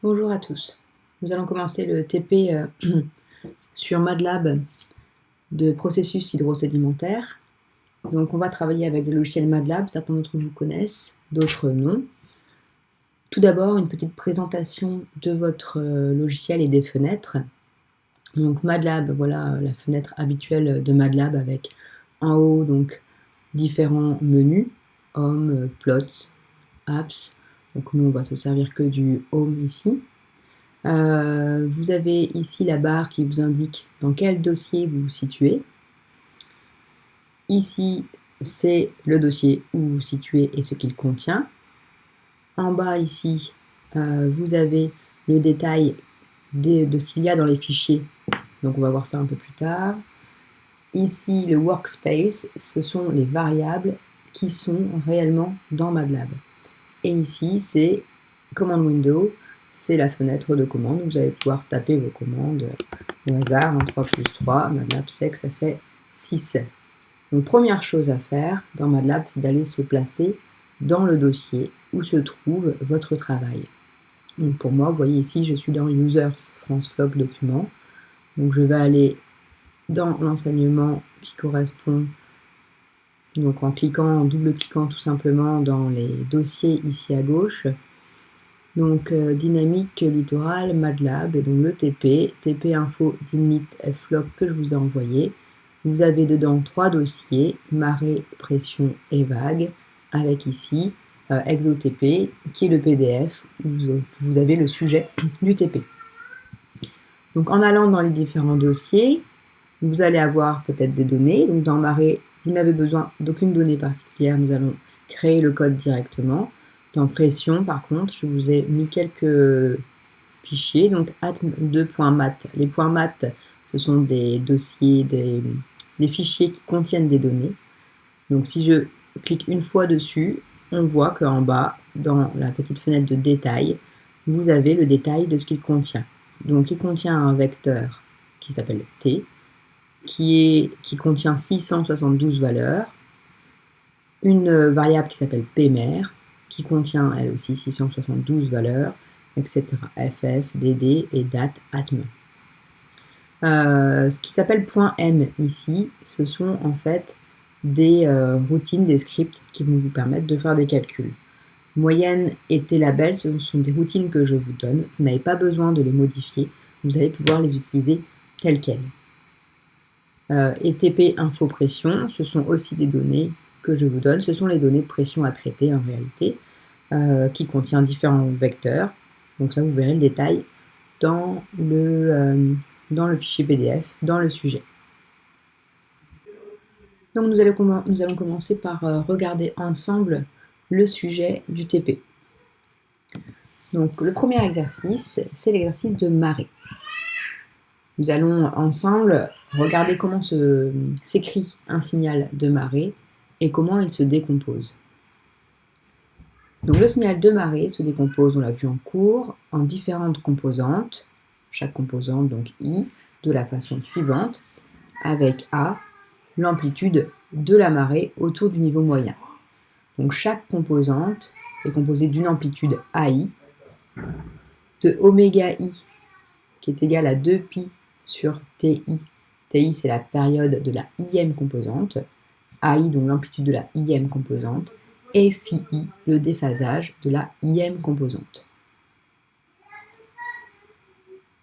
Bonjour à tous. Nous allons commencer le TP sur MATLAB de processus hydrosédimentaires. Donc on va travailler avec le logiciel MATLAB, certains d'entre vous connaissent, d'autres non. Tout d'abord, une petite présentation de votre logiciel et des fenêtres. Donc MATLAB, voilà la fenêtre habituelle de MATLAB avec en haut donc différents menus, Home, Plots, Apps. Donc nous on va se servir que du Home ici. Vous avez ici la barre qui vous indique dans quel dossier vous vous situez. Ici, c'est le dossier où vous vous situez et ce qu'il contient. En bas ici, vous avez le détail de ce qu'il y a dans les fichiers. Donc on va voir ça un peu plus tard. Ici, le workspace, ce sont les variables qui sont réellement dans MATLAB. Et ici, c'est command window, c'est la fenêtre de commande. Vous allez pouvoir taper vos commandes au hasard, 3 plus 3, MATLAB sait que ça fait 6. Donc première chose à faire dans MATLAB, c'est d'aller se placer dans le dossier où se trouve votre travail. Donc pour moi, vous voyez ici, je suis dans Users France Floc Document. Donc je vais aller dans l'enseignement qui correspond, donc en double-cliquant tout simplement dans les dossiers ici à gauche. Donc dynamique littoral, MATLAB, et donc le TP info dimit floc que je vous ai envoyé. Vous avez dedans 3 dossiers, marée, pression et vague, avec ici ExoTP, qui est le PDF, où vous avez le sujet du TP. Donc en allant dans les différents dossiers, vous allez avoir peut-être des données. Donc dans marée, vous n'avez besoin d'aucune donnée particulière, nous allons créer le code directement. Dans pression, par contre, je vous ai mis quelques fichiers, donc atm2.mat. Les points mat, ce sont des dossiers, des fichiers qui contiennent des données. Donc si je clique une fois dessus, on voit qu'en bas, dans la petite fenêtre de détail, vous avez le détail de ce qu'il contient. Donc il contient un vecteur qui s'appelle T, qui contient 672 valeurs, une variable qui s'appelle pmer, qui contient elle aussi 672 valeurs, etc. FF, DD et date atm. Ce qui s'appelle .m ici, ce sont en fait des routines, des scripts qui vont vous permettre de faire des calculs. Moyenne et T-label, ce sont des routines que je vous donne. Vous n'avez pas besoin de les modifier. Vous allez pouvoir les utiliser telles quelles. Et TP info pression, ce sont aussi des données que je vous donne. Ce sont les données de pression à traiter en réalité, qui contient différents vecteurs. Donc ça, vous verrez le détail dans le fichier PDF, dans le sujet. Donc nous allons commencer par regarder ensemble le sujet du TP. Donc le premier exercice, c'est l'exercice de marée. Nous allons ensemble regarder comment s'écrit un signal de marée et comment il se décompose. Donc le signal de marée se décompose, on l'a vu en cours, en différentes composantes, chaque composante donc I, de la façon suivante, avec A, l'amplitude de la marée autour du niveau moyen. Donc chaque composante est composée d'une amplitude AI, de oméga I, qui est égal à 2pi sur TI. TI, c'est la période de la ième composante. AI, donc l'amplitude de la ième composante. Et phi I, le déphasage de la ième composante.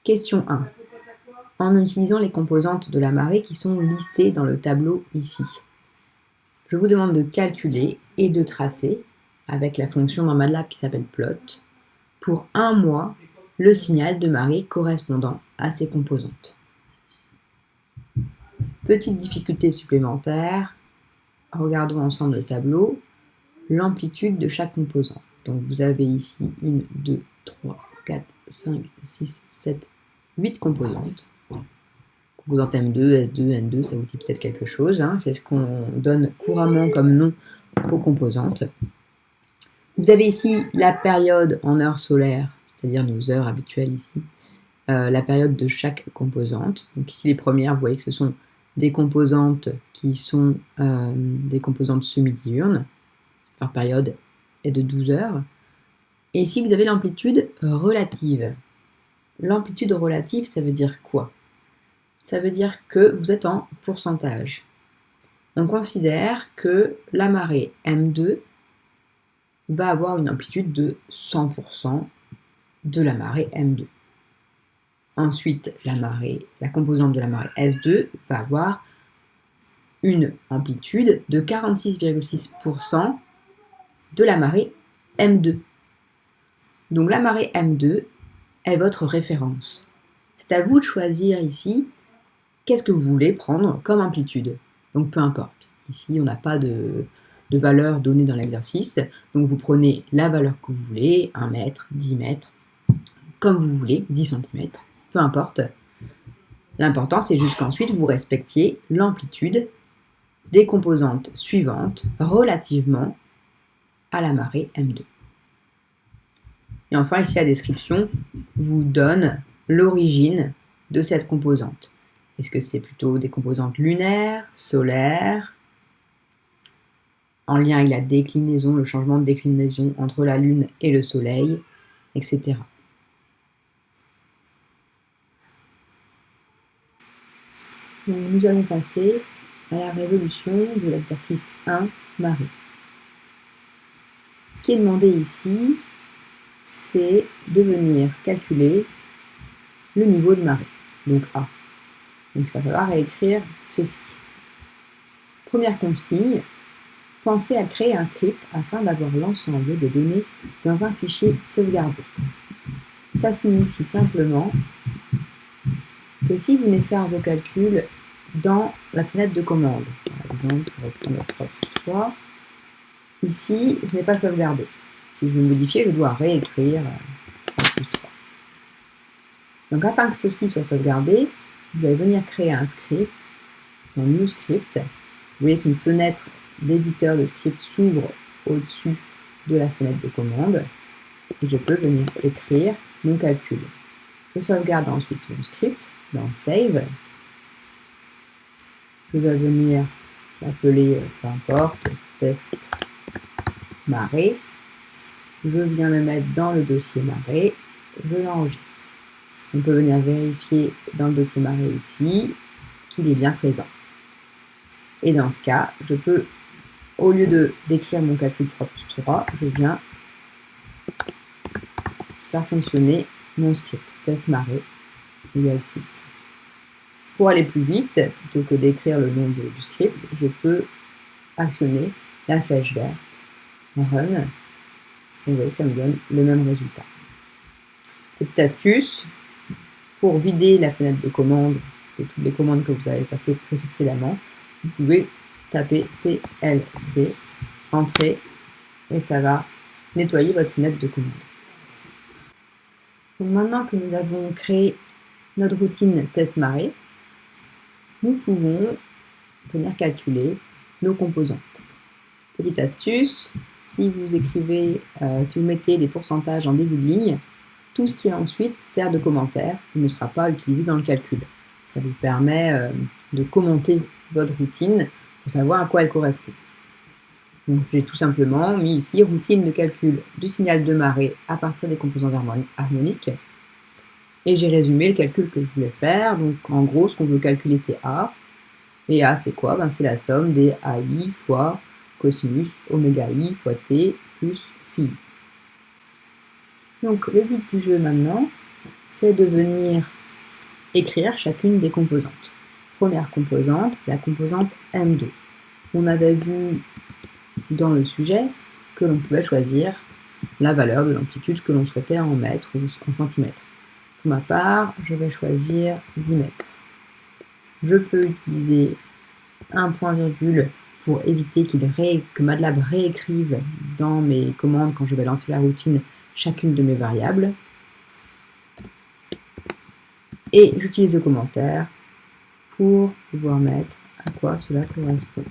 Question 1. En utilisant les composantes de la marée qui sont listées dans le tableau ici, je vous demande de calculer et de tracer, avec la fonction dans MATLAB qui s'appelle plot, pour un mois, le signal de marée correspondant à ces composantes. Petite difficulté supplémentaire, regardons ensemble le tableau, l'amplitude de chaque composant. Donc vous avez ici 1, 2, 3, 4, 5, 6, 7, 8 composantes. Composante M2, S2, N2, ça vous dit peut-être quelque chose, hein. C'est ce qu'on donne couramment comme nom aux composantes. Vous avez ici la période en heures solaires, c'est-à-dire nos heures habituelles ici, la période de chaque composante. Donc ici les premières, vous voyez que ce sont des composantes qui sont des composantes semi-diurnes. Leur période est de 12 heures. Et ici, vous avez l'amplitude relative. L'amplitude relative, ça veut dire quoi? Ça veut dire que vous êtes en pourcentage. On considère que la marée M2 va avoir une amplitude de 100% de la marée M2. Ensuite, la composante de la marée S2 va avoir une amplitude de 46,6% de la marée M2. Donc la marée M2 est votre référence. C'est à vous de choisir ici qu'est-ce que vous voulez prendre comme amplitude. Donc peu importe. Ici, on n'a pas de valeur donnée dans l'exercice. Donc vous prenez la valeur que vous voulez, 1 mètre, 10 mètres, comme vous voulez, 10 cm, peu importe. L'important, c'est juste qu'ensuite, vous respectiez l'amplitude des composantes suivantes relativement à la marée M2. Et enfin, ici, la description vous donne l'origine de cette composante. Est-ce que c'est plutôt des composantes lunaires, solaires, en lien avec la déclinaison, le changement de déclinaison entre la Lune et le Soleil, etc. Donc, nous allons passer à la résolution de l'exercice 1, marée. Ce qui est demandé ici, c'est de venir calculer le niveau de marée, donc A. Donc il va falloir réécrire ceci. Première consigne, pensez à créer un script afin d'avoir l'ensemble des données dans un fichier sauvegardé. Ça signifie simplement que si vous venez faire vos calculs dans la fenêtre de commande, par exemple, on va prendre le 3, ici, je n'ai pas sauvegardé. Si je veux modifier, je dois réécrire 3. Donc afin que ceci soit sauvegardé, vous allez venir créer un script, un new script. Vous voyez qu'une fenêtre d'éditeur de script s'ouvre au-dessus de la fenêtre de commande et je peux venir écrire mon calcul. Je sauvegarde ensuite mon script dans Save. Je vais venir l'appeler, peu importe, test marée. Je viens le mettre dans le dossier marée, je l'enregistre. On peut venir vérifier dans le dossier marée ici qu'il est bien présent. Et dans ce cas, je peux, au lieu d'écrire mon calcul 3 plus 3, je viens faire fonctionner mon script test marée égale 6. Pour aller plus vite, plutôt que d'écrire le nom du script, je peux actionner la flèche verte, run. Vous voyez, ça me donne le même résultat. Petite astuce, pour vider la fenêtre de commande de toutes les commandes que vous avez passées précédemment, vous pouvez taper CLC, entrer, et ça va nettoyer votre fenêtre de commande. Donc maintenant que nous avons créé notre routine test marée, nous pouvons venir calculer nos composantes. Petite astuce, si vous écrivez, si vous mettez des pourcentages en début de ligne, tout ce qui ensuite sert de commentaire ne sera pas utilisé dans le calcul. Ça vous permet de commenter votre routine pour savoir à quoi elle correspond. Donc j'ai tout simplement mis ici routine de calcul du signal de marée à partir des composantes harmoniques. Et j'ai résumé le calcul que je voulais faire. Donc en gros, ce qu'on veut calculer, c'est A. Et A, c'est quoi? C'est la somme des AI fois cosinus oméga i fois t plus phi. Donc le but du jeu maintenant, c'est de venir écrire chacune des composantes. Première composante, la composante M2. On avait vu dans le sujet que l'on pouvait choisir la valeur de l'amplitude que l'on souhaitait en mètres ou en centimètres. Pour ma part, je vais choisir 10 mètres. Je peux utiliser un point virgule pour éviter que MATLAB réécrive dans mes commandes quand je vais lancer la routine chacune de mes variables. Et j'utilise le commentaire pour pouvoir mettre à quoi cela correspond.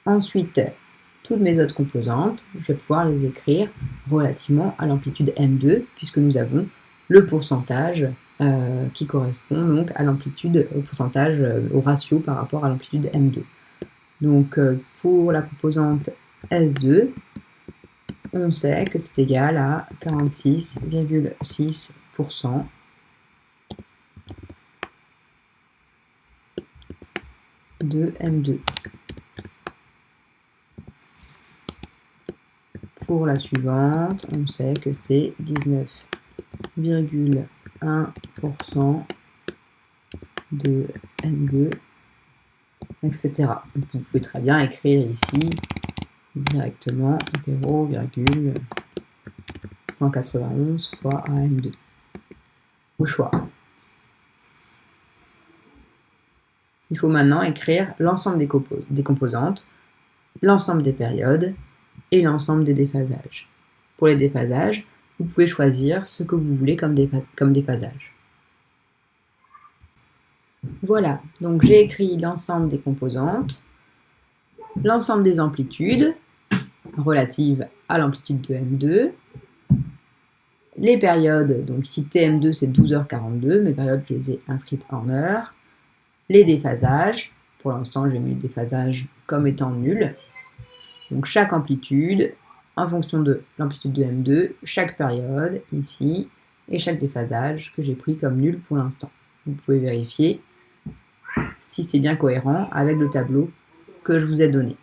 Ensuite, toutes mes autres composantes, je vais pouvoir les écrire relativement à l'amplitude M2, puisque nous avons le pourcentage qui correspond donc à l'amplitude, au pourcentage, au ratio par rapport à l'amplitude M2. Donc, pour la composante S2, on sait que c'est égal à 46,6% de M2. Pour la suivante, on sait que c'est 19,1% de M2, etc. Donc, vous pouvez très bien écrire ici directement 0,191 fois AM2 au choix. Il faut maintenant écrire l'ensemble des composantes, l'ensemble des périodes et l'ensemble des déphasages. Pour les déphasages, vous pouvez choisir ce que vous voulez comme déphasage. Voilà, donc j'ai écrit l'ensemble des composantes, l'ensemble des amplitudes relatives à l'amplitude de M2, les périodes, donc ici TM2 c'est 12h42, mes périodes je les ai inscrites en heures, les déphasages, pour l'instant j'ai mis le déphasage comme étant nul, donc chaque amplitude en fonction de l'amplitude de M2, chaque période ici, et chaque déphasage que j'ai pris comme nul pour l'instant. Vous pouvez vérifier si c'est bien cohérent avec le tableau que je vous ai donné.